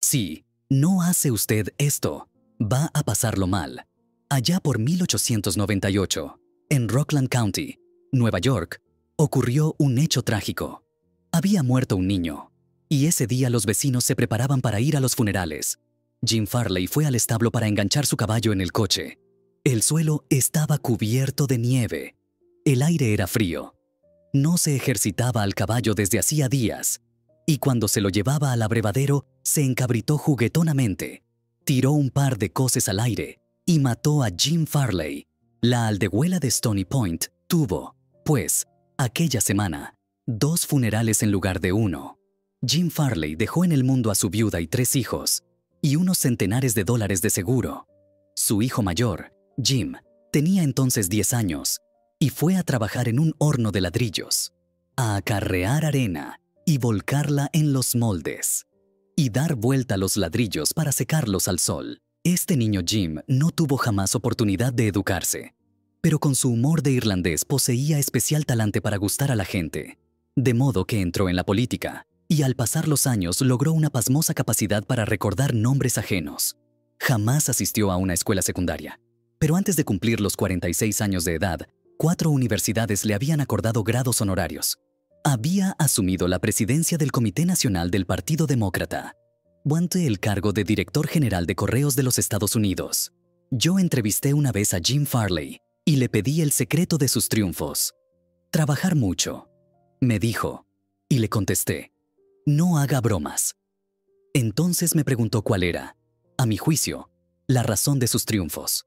Si no hace usted esto, va a pasarlo mal. Allá por 1898, en Rockland County, Nueva York, ocurrió un hecho trágico. Había muerto un niño, y ese día los vecinos se preparaban para ir a los funerales. Jim Farley fue al establo para enganchar su caballo en el coche. El suelo estaba cubierto de nieve. El aire era frío. No se ejercitaba al caballo desde hacía días, y cuando se lo llevaba al abrevadero, se encabritó juguetonamente. Tiró un par de coces al aire y mató a Jim Farley. La aldehuela de Stony Point tuvo, pues, aquella semana, 2 funerales en lugar de 1. Jim Farley dejó en el mundo a su viuda y 3 hijos, y unos centenares de dólares de seguro. Su hijo mayor, Jim, tenía entonces 10 años, y fue a trabajar en un horno de ladrillos, a acarrear arena y volcarla en los moldes, y dar vuelta a los ladrillos para secarlos al sol. Este niño Jim no tuvo jamás oportunidad de educarse, pero con su humor de irlandés poseía especial talante para gustar a la gente, de modo que entró en la política, y al pasar los años logró una pasmosa capacidad para recordar nombres ajenos. Jamás asistió a una escuela secundaria, pero antes de cumplir los 46 años de edad, 4 universidades le habían acordado grados honorarios. Había asumido la presidencia del Comité Nacional del Partido Demócrata, ante el cargo de director general de Correos de los Estados Unidos. Yo entrevisté una vez a Jim Farley y le pedí el secreto de sus triunfos. Trabajar mucho, me dijo, y le contesté, no haga bromas. Entonces me preguntó cuál era, a mi juicio, la razón de sus triunfos.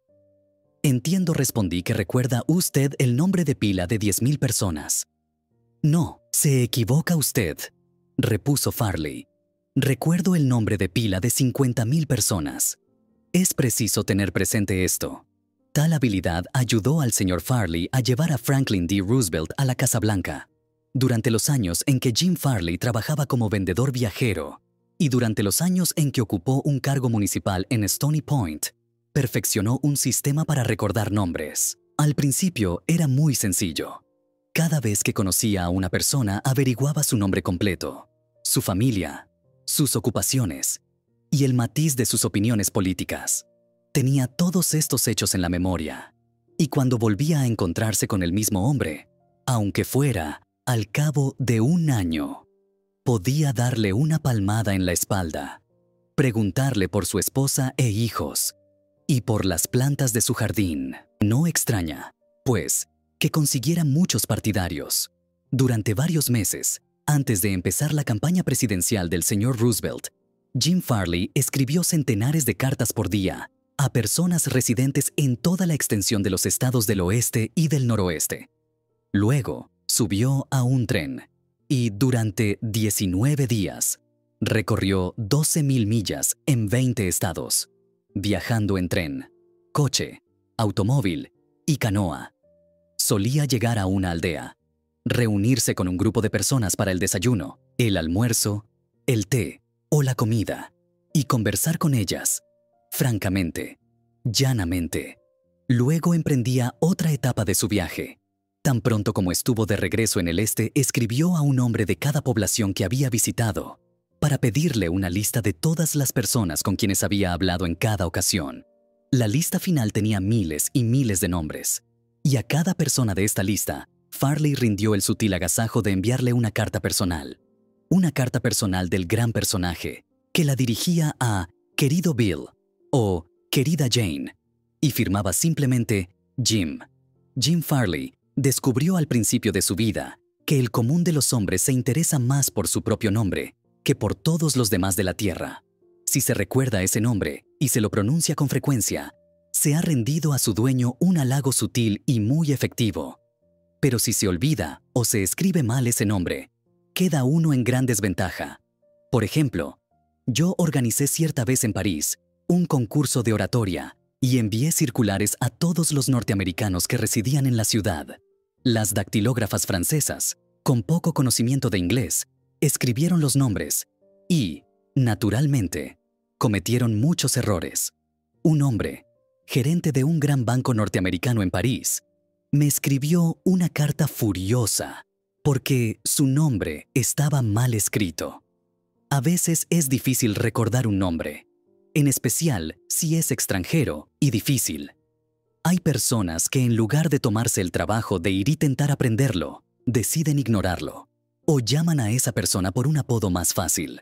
Entiendo, respondí, que recuerda usted el nombre de pila de 10,000 personas. No, se equivoca usted, repuso Farley. Recuerdo el nombre de pila de 50,000 personas. Es preciso tener presente esto. Tal habilidad ayudó al señor Farley a llevar a Franklin D. Roosevelt a la Casa Blanca. Durante los años en que Jim Farley trabajaba como vendedor viajero y durante los años en que ocupó un cargo municipal en Stony Point, perfeccionó un sistema para recordar nombres. Al principio era muy sencillo. Cada vez que conocía a una persona averiguaba su nombre completo, su familia, sus ocupaciones y el matiz de sus opiniones políticas. Tenía todos estos hechos en la memoria, y cuando volvía a encontrarse con el mismo hombre, aunque fuera al cabo de un año, podía darle una palmada en la espalda, preguntarle por su esposa e hijos y por las plantas de su jardín. No extraña, pues, que consiguiera muchos partidarios. Durante varios meses, antes de empezar la campaña presidencial del señor Roosevelt, Jim Farley escribió centenares de cartas por día a personas residentes en toda la extensión de los estados del oeste y del noroeste. Luego, subió a un tren y durante 19 días recorrió 12,000 millas en 20 estados, viajando en tren, coche, automóvil y canoa. Solía llegar a una aldea, reunirse con un grupo de personas para el desayuno, el almuerzo, el té o la comida y conversar con ellas, francamente, llanamente. Luego emprendía otra etapa de su viaje. Tan pronto como estuvo de regreso en el este, escribió a un hombre de cada población que había visitado para pedirle una lista de todas las personas con quienes había hablado en cada ocasión. La lista final tenía miles y miles de nombres, y a cada persona de esta lista, Farley rindió el sutil agasajo de enviarle una carta personal del gran personaje, que la dirigía a «Querido Bill» o «Querida Jane», y firmaba simplemente «Jim». Jim Farley descubrió al principio de su vida que el común de los hombres se interesa más por su propio nombre que por todos los demás de la tierra. Si se recuerda ese nombre y se lo pronuncia con frecuencia, se ha rendido a su dueño un halago sutil y muy efectivo. Pero si se olvida o se escribe mal ese nombre, queda uno en gran desventaja. Por ejemplo, yo organicé cierta vez en París un concurso de oratoria y envié circulares a todos los norteamericanos que residían en la ciudad. Las dactilógrafas francesas, con poco conocimiento de inglés, escribieron los nombres y, naturalmente, cometieron muchos errores. Un hombre, gerente de un gran banco norteamericano en París, me escribió una carta furiosa porque su nombre estaba mal escrito. A veces es difícil recordar un nombre, en especial si es extranjero y difícil. Hay personas que en lugar de tomarse el trabajo de ir y intentar aprenderlo, deciden ignorarlo o llaman a esa persona por un apodo más fácil.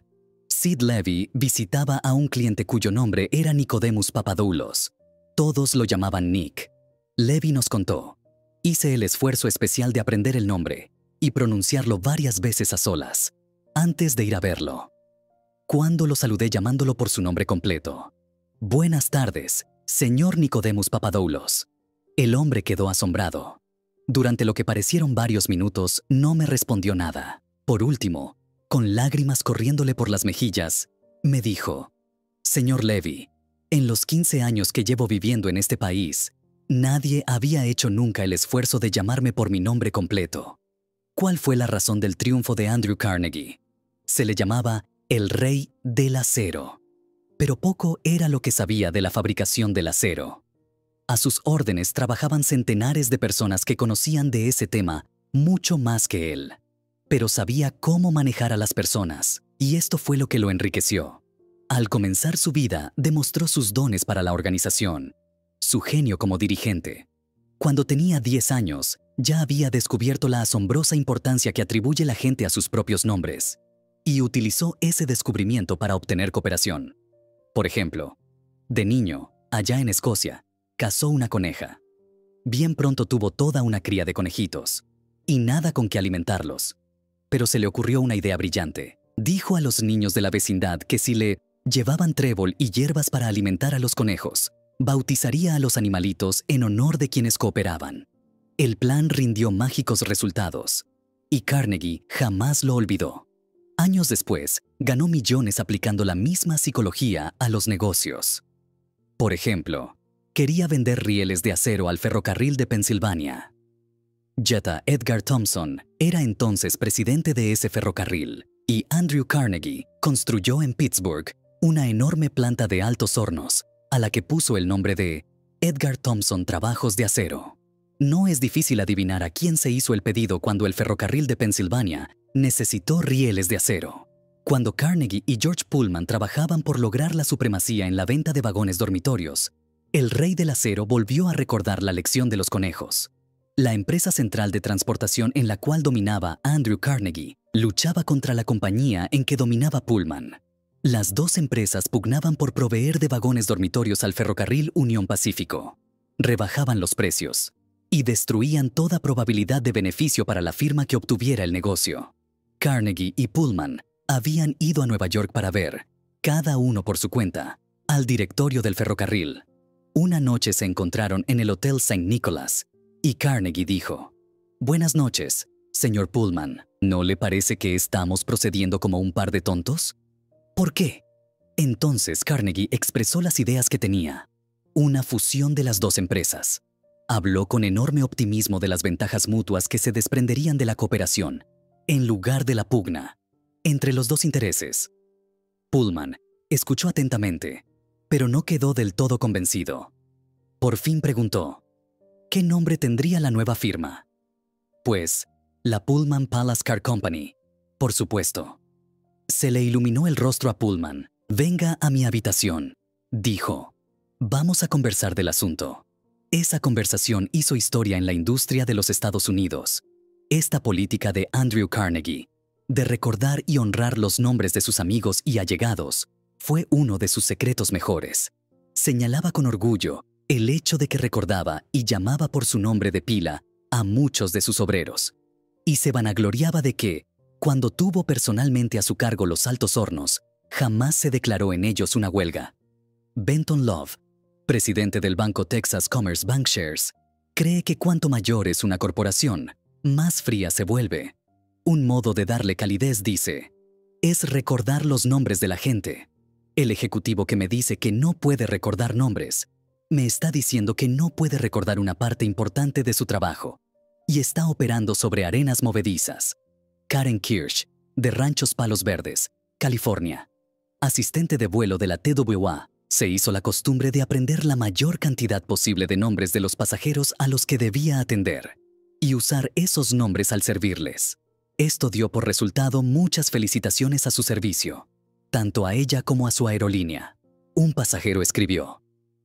Sid Levy visitaba a un cliente cuyo nombre era Nicodemus Papadoulos. Todos lo llamaban Nick. Levy nos contó: hice el esfuerzo especial de aprender el nombre y pronunciarlo varias veces a solas, antes de ir a verlo. Cuando lo saludé llamándolo por su nombre completo: «Buenas tardes, señor Nicodemus Papadoulos». El hombre quedó asombrado. Durante lo que parecieron varios minutos, no me respondió nada. Por último, con lágrimas corriéndole por las mejillas, me dijo: «Señor Levy, en los 15 años que llevo viviendo en este país, nadie había hecho nunca el esfuerzo de llamarme por mi nombre completo». ¿Cuál fue la razón del triunfo de Andrew Carnegie? Se le llamaba el rey del acero. Pero poco era lo que sabía de la fabricación del acero. A sus órdenes trabajaban centenares de personas que conocían de ese tema mucho más que él. Pero sabía cómo manejar a las personas, y esto fue lo que lo enriqueció. Al comenzar su vida, demostró sus dones para la organización, su genio como dirigente. Cuando tenía 10 años, ya había descubierto la asombrosa importancia que atribuye la gente a sus propios nombres, y utilizó ese descubrimiento para obtener cooperación. Por ejemplo, de niño, allá en Escocia, cazó una coneja. Bien pronto tuvo toda una cría de conejitos, y nada con que alimentarlos. Pero se le ocurrió una idea brillante. Dijo a los niños de la vecindad que si le llevaban trébol y hierbas para alimentar a los conejos, bautizaría a los animalitos en honor de quienes cooperaban. El plan rindió mágicos resultados, y Carnegie jamás lo olvidó. Años después, ganó millones aplicando la misma psicología a los negocios. Por ejemplo, quería vender rieles de acero al ferrocarril de Pensilvania. Jetta Edgar Thompson era entonces presidente de ese ferrocarril, y Andrew Carnegie construyó en Pittsburgh una enorme planta de altos hornos, a la que puso el nombre de Edgar Thompson Trabajos de Acero. No es difícil adivinar a quién se hizo el pedido cuando el ferrocarril de Pensilvania necesitó rieles de acero. Cuando Carnegie y George Pullman trabajaban por lograr la supremacía en la venta de vagones dormitorios, el rey del acero volvió a recordar la lección de los conejos. La empresa central de transportación en la cual dominaba Andrew Carnegie luchaba contra la compañía en que dominaba Pullman. Las dos empresas pugnaban por proveer de vagones dormitorios al ferrocarril Unión Pacífico. Rebajaban los precios y destruían toda probabilidad de beneficio para la firma que obtuviera el negocio. Carnegie y Pullman habían ido a Nueva York para ver, cada uno por su cuenta, al directorio del ferrocarril. Una noche se encontraron en el Hotel St. Nicholas y Carnegie dijo: «Buenas noches, señor Pullman. ¿No le parece que estamos procediendo como un par de tontos?» «¿Por qué?» Entonces Carnegie expresó las ideas que tenía. Una fusión de las dos empresas. Habló con enorme optimismo de las ventajas mutuas que se desprenderían de la cooperación, en lugar de la pugna, entre los dos intereses. Pullman escuchó atentamente, pero no quedó del todo convencido. Por fin preguntó: ¿qué nombre tendría la nueva firma? Pues, la Pullman Palace Car Company, por supuesto. Se le iluminó el rostro a Pullman. «Venga a mi habitación», dijo. «Vamos a conversar del asunto». Esa conversación hizo historia en la industria de los Estados Unidos. Esta política de Andrew Carnegie, de recordar y honrar los nombres de sus amigos y allegados, fue uno de sus secretos mejores. Señalaba con orgullo el hecho de que recordaba y llamaba por su nombre de pila a muchos de sus obreros, y se vanagloriaba de que, cuando tuvo personalmente a su cargo los altos hornos, jamás se declaró en ellos una huelga. Benton Love, presidente del banco Texas Commerce Bankshares, cree que cuanto mayor es una corporación, más fría se vuelve. Un modo de darle calidez, dice, es recordar los nombres de la gente. El ejecutivo que me dice que no puede recordar nombres, me está diciendo que no puede recordar una parte importante de su trabajo y está operando sobre arenas movedizas. Karen Kirsch, de Ranchos Palos Verdes, California, asistente de vuelo de la TWA, se hizo la costumbre de aprender la mayor cantidad posible de nombres de los pasajeros a los que debía atender y usar esos nombres al servirles. Esto dio por resultado muchas felicitaciones a su servicio. tanto a ella como a su aerolínea. Un pasajero escribió: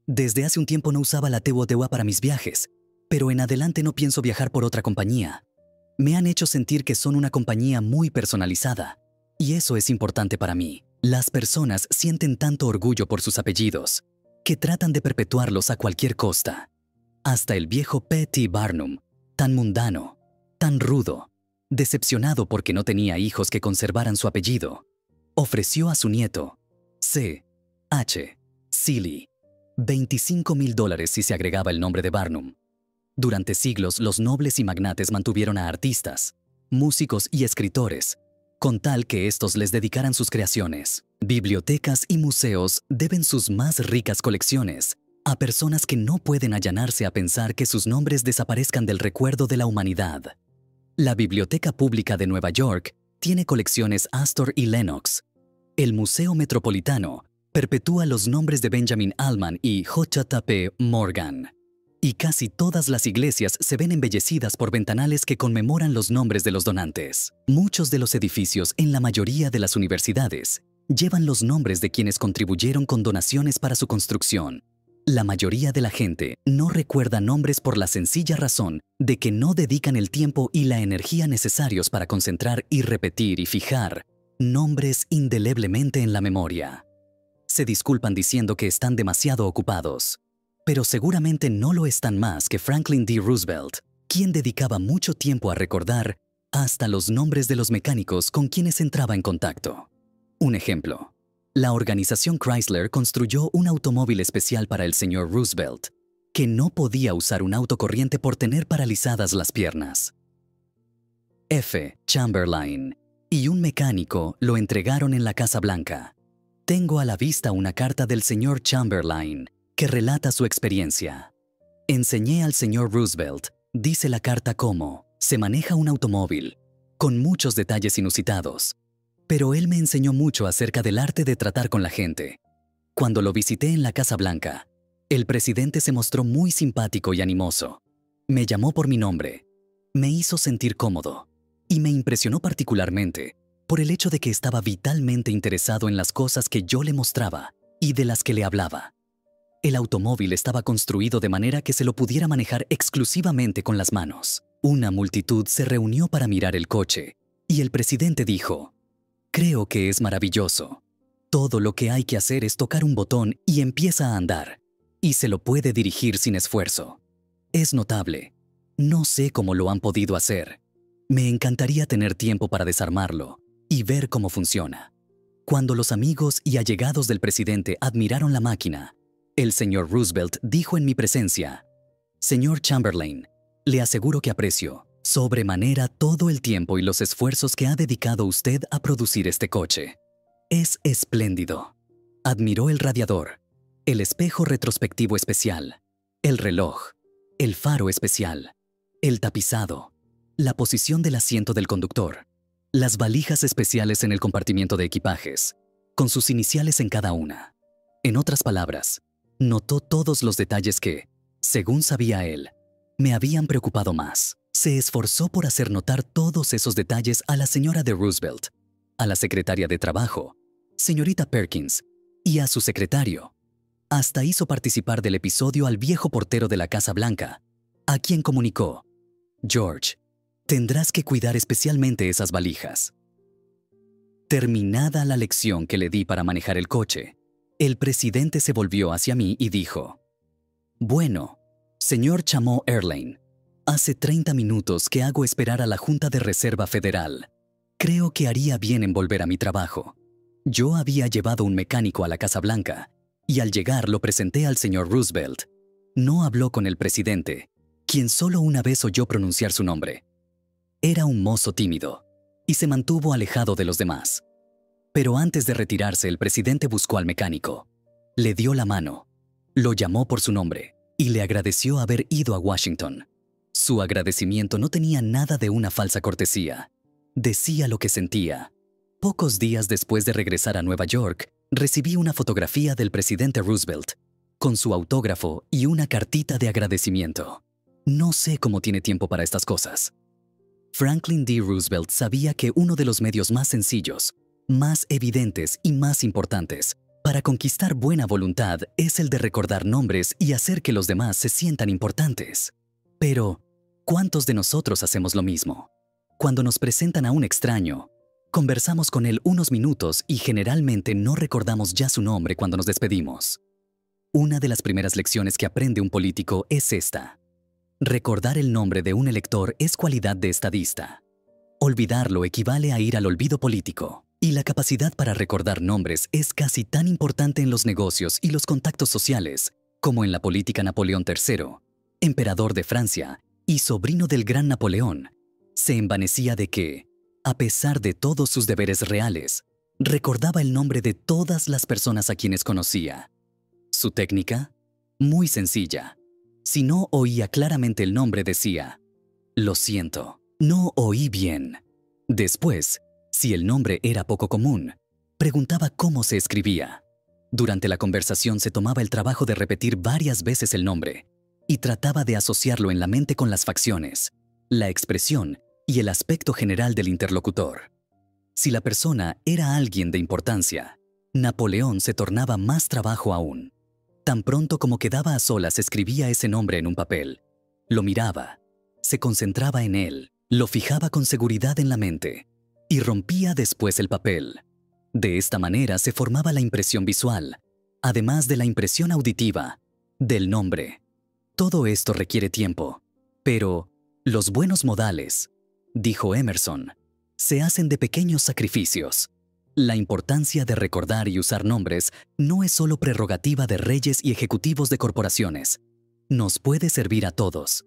«Desde hace un tiempo no usaba la TWA para mis viajes, pero en adelante no pienso viajar por otra compañía. Me han hecho sentir que son una compañía muy personalizada, y eso es importante para mí. Las personas sienten tanto orgullo por sus apellidos, que tratan de perpetuarlos a cualquier costa. Hasta el viejo P.T. Barnum, tan mundano, tan rudo, decepcionado porque no tenía hijos que conservaran su apellido, ofreció a su nieto, C. H. Seeley, $25,000 si se agregaba el nombre de Barnum. Durante siglos, los nobles y magnates mantuvieron a artistas, músicos y escritores, con tal que estos les dedicaran sus creaciones. Bibliotecas y museos deben sus más ricas colecciones a personas que no pueden allanarse a pensar que sus nombres desaparezcan del recuerdo de la humanidad. La Biblioteca Pública de Nueva York tiene colecciones Astor y Lenox. El Museo Metropolitano perpetúa los nombres de Benjamin Allman y J.P. Morgan. Y casi todas las iglesias se ven embellecidas por ventanales que conmemoran los nombres de los donantes. Muchos de los edificios en la mayoría de las universidades llevan los nombres de quienes contribuyeron con donaciones para su construcción. La mayoría de la gente no recuerda nombres por la sencilla razón de que no dedican el tiempo y la energía necesarios para concentrar y repetir y fijar nombres indeleblemente en la memoria. Se disculpan diciendo que están demasiado ocupados, pero seguramente no lo están más que Franklin D. Roosevelt, quien dedicaba mucho tiempo a recordar hasta los nombres de los mecánicos con quienes entraba en contacto. Un ejemplo: la organización Chrysler construyó un automóvil especial para el señor Roosevelt, que no podía usar un auto corriente por tener paralizadas las piernas. F. Chamberlain y un mecánico lo entregaron en la Casa Blanca. Tengo a la vista una carta del señor Chamberlain que relata su experiencia. Enseñé al señor Roosevelt, dice la carta, cómo se maneja un automóvil, con muchos detalles inusitados. Pero él me enseñó mucho acerca del arte de tratar con la gente. Cuando lo visité en la Casa Blanca, el presidente se mostró muy simpático y animoso. Me llamó por mi nombre, me hizo sentir cómodo y me impresionó particularmente por el hecho de que estaba vitalmente interesado en las cosas que yo le mostraba y de las que le hablaba. El automóvil estaba construido de manera que se lo pudiera manejar exclusivamente con las manos. Una multitud se reunió para mirar el coche, y el presidente dijo: «Creo que es maravilloso. Todo lo que hay que hacer es tocar un botón y empieza a andar, y se lo puede dirigir sin esfuerzo. Es notable. No sé cómo lo han podido hacer. Me encantaría tener tiempo para desarmarlo y ver cómo funciona». Cuando los amigos y allegados del presidente admiraron la máquina, el señor Roosevelt dijo en mi presencia: «Señor Chamberlain, le aseguro que aprecio sobremanera todo el tiempo y los esfuerzos que ha dedicado usted a producir este coche. Es espléndido». Admiró el radiador, el espejo retrospectivo especial, el reloj, el faro especial, el tapizado, la posición del asiento del conductor, las valijas especiales en el compartimiento de equipajes, con sus iniciales en cada una. En otras palabras, notó todos los detalles que, según sabía él, me habían preocupado más. Se esforzó por hacer notar todos esos detalles a la señora de Roosevelt, a la secretaria de Trabajo, señorita Perkins, y a su secretario. Hasta hizo participar del episodio al viejo portero de la Casa Blanca, a quien comunicó: «George, tendrás que cuidar especialmente esas valijas». Terminada la lección que le di para manejar el coche, el presidente se volvió hacia mí y dijo: «Bueno, señor Chameau Erlaine, hace 30 minutos que hago esperar a la Junta de Reserva Federal. Creo que haría bien en volver a mi trabajo». Yo había llevado un mecánico a la Casa Blanca y al llegar lo presenté al señor Roosevelt. No habló con el presidente, quien solo una vez oyó pronunciar su nombre. Era un mozo tímido y se mantuvo alejado de los demás. Pero antes de retirarse, el presidente buscó al mecánico, le dio la mano, lo llamó por su nombre y le agradeció haber ido a Washington. Su agradecimiento no tenía nada de una falsa cortesía. Decía lo que sentía. Pocos días después de regresar a Nueva York, recibí una fotografía del presidente Roosevelt, con su autógrafo y una cartita de agradecimiento. No sé cómo tiene tiempo para estas cosas. Franklin D. Roosevelt sabía que uno de los medios más sencillos más evidentes y más importantes para conquistar buena voluntad es el de recordar nombres y hacer que los demás se sientan importantes. Pero, ¿cuántos de nosotros hacemos lo mismo? Cuando nos presentan a un extraño, conversamos con él unos minutos y generalmente no recordamos ya su nombre cuando nos despedimos. Una de las primeras lecciones que aprende un político es esta. Recordar el nombre de un elector es cualidad de estadista. Olvidarlo equivale a ir al olvido político. Y la capacidad para recordar nombres es casi tan importante en los negocios y los contactos sociales como en la política. Napoleón III, emperador de Francia y sobrino del gran Napoleón, se envanecía de que, a pesar de todos sus deberes reales, recordaba el nombre de todas las personas a quienes conocía. Su técnica, muy sencilla. Si no oía claramente el nombre, decía: «Lo siento, no oí bien». Después, si el nombre era poco común, preguntaba cómo se escribía. Durante la conversación se tomaba el trabajo de repetir varias veces el nombre y trataba de asociarlo en la mente con las facciones, la expresión y el aspecto general del interlocutor. Si la persona era alguien de importancia, Napoleón se tornaba más trabajo aún. Tan pronto como quedaba a solas, escribía ese nombre en un papel. Lo miraba, se concentraba en él, lo fijaba con seguridad en la mente y rompía después el papel. De esta manera se formaba la impresión visual, además de la impresión auditiva, del nombre. Todo esto requiere tiempo, pero los buenos modales, dijo Emerson, se hacen de pequeños sacrificios. La importancia de recordar y usar nombres no es solo prerrogativa de reyes y ejecutivos de corporaciones. Nos puede servir a todos.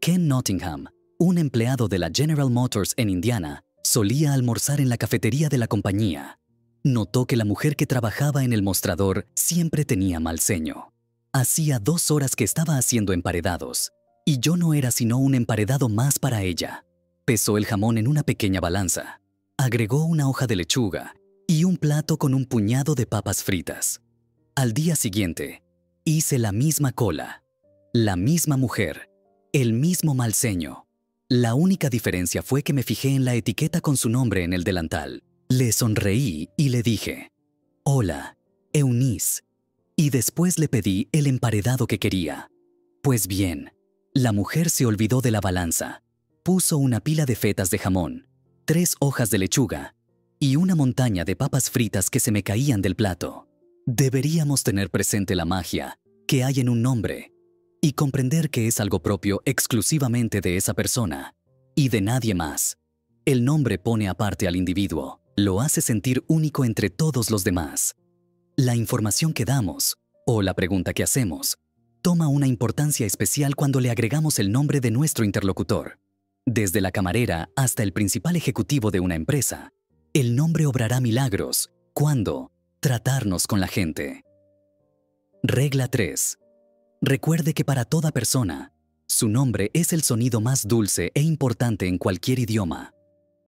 Ken Nottingham, un empleado de la General Motors en Indiana, solía almorzar en la cafetería de la compañía. Notó que la mujer que trabajaba en el mostrador siempre tenía mal ceño. Hacía 2 horas que estaba haciendo emparedados, y yo no era sino un emparedado más para ella. Pesó el jamón en una pequeña balanza. Agregó una hoja de lechuga y un plato con un puñado de papas fritas. Al día siguiente, hice la misma cola, la misma mujer, el mismo mal ceño. La única diferencia fue que me fijé en la etiqueta con su nombre en el delantal. Le sonreí y le dije: «Hola, Eunice», y después le pedí el emparedado que quería. Pues bien, la mujer se olvidó de la balanza. Puso una pila de fetas de jamón, 3 hojas de lechuga y una montaña de papas fritas que se me caían del plato. Deberíamos tener presente la magia que hay en un nombre y comprender que es algo propio exclusivamente de esa persona y de nadie más. El nombre pone aparte al individuo, lo hace sentir único entre todos los demás. La información que damos, o la pregunta que hacemos, toma una importancia especial cuando le agregamos el nombre de nuestro interlocutor. Desde la camarera hasta el principal ejecutivo de una empresa, el nombre obrará milagros cuando tratarnos con la gente. Regla 3. Recuerde que para toda persona, su nombre es el sonido más dulce e importante en cualquier idioma.